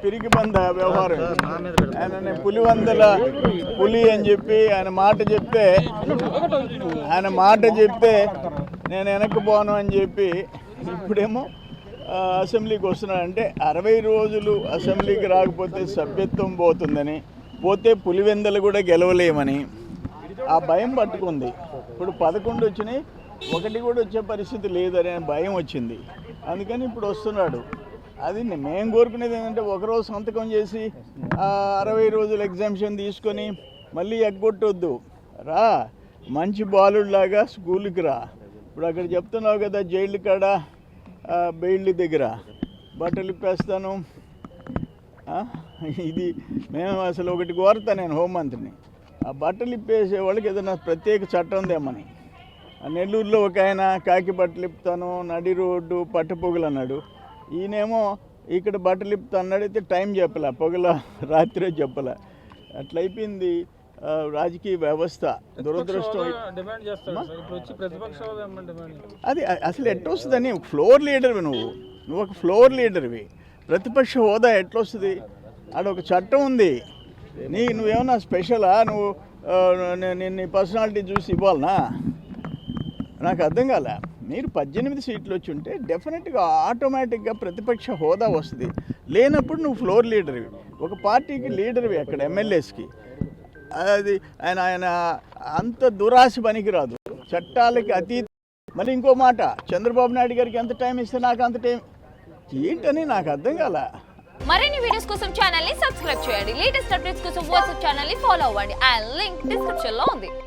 పిరికి బంద వ్యవహారం. ఆయన పులి అని చెప్పి ఆయన మాట చెప్తే నేను వెనక్కి పోను అని చెప్పి ఇప్పుడేమో అసెంబ్లీకి వస్తున్నాడంటే 60 రోజులు అసెంబ్లీకి రాకపోతే సభ్యత్వం పోతుందని, పోతే పులివెందలు కూడా గెలవలేమని ఆ భయం పట్టుకుంది. ఇప్పుడు 11 వచ్చినాయి, 1 కూడా వచ్చే పరిస్థితి లేదనే భయం వచ్చింది. అందుకని ఇప్పుడు వస్తున్నాడు. అది మేము కోరుకునేది ఏంటంటే ఒకరోజు సంతకం చేసి 60 రోజులు ఎగ్జామ్షన్ తీసుకొని మళ్ళీ ఎగ్గొట్టొద్దు, రా మంచి బాలుడిలాగా స్కూల్కి రా. ఇప్పుడు అక్కడ చెప్తున్నావు కదా జైలు కాడ బెయిల్ దగ్గర బట్టలు ఇప్పేస్తాను. ఇది మేము అసలు ఒకటి కోరుతా నేను హోంమంత్రిని, ఆ బట్టలు ఇప్పేసే వాళ్ళకి ఏదైనా ప్రత్యేక చట్టం ఉందేమని. నెల్లూరులో ఒక ఆయన కాకి బట్టలు ఇప్పుతాను, నడి రోడ్డు పట్టపొగలు అన్నాడు. ఈయనేమో ఇక్కడ బట్టలు ఇప్పుతా అన్నాడు, అయితే టైం చెప్పలే, పొగల రాత్రే చెప్పలే. అట్లయిపోయింది రాజకీయ వ్యవస్థ. దురదృష్టం. అది అసలు ఎట్లొస్తుందని ఫ్లోర్ లీడర్వి నువ్వు ఒక ఫ్లోర్ లీడర్వి, ప్రతిపక్ష హోదా ఎట్లొస్తుంది? ఆడ ఒక చట్టం ఉంది. నువ్వేమన్నా స్పెషలా? నువ్వు నేను నీ పర్సనాలిటీ చూసి ఇవ్వాలనా? నాకు అర్థం కాలే. మీరు 18 సీట్లు వచ్చి ఉంటే డెఫినెట్గా ఆటోమేటిక్గా ప్రతిపక్ష హోదా వస్తుంది. లేనప్పుడు నువ్వు ఫ్లోర్ లీడర్వి, ఒక పార్టీకి లీడర్వి, అక్కడ ఎమ్మెల్యేస్కి. అది ఆయన అంత దురాశ పనికిరాదు, చట్టాలకి అతీత. మళ్ళీ ఇంకో మాట, చంద్రబాబు నాయుడు గారికి ఎంత టైం ఇస్తే నాకు అంత టైం ఏంటని నాకు అర్థం కాల. మరిన్ని వీడియోస్ కోసం ఛానల్ ని సబ్స్క్రైబ్ చేయండి. లేటెస్ట్ అప్డేట్స్ కోసం వాట్సాప్ ఛానల్ ని ఫాలో అవ్వండి. ఆ లింక్ డిస్క్రిప్షన్ లో ఉంది.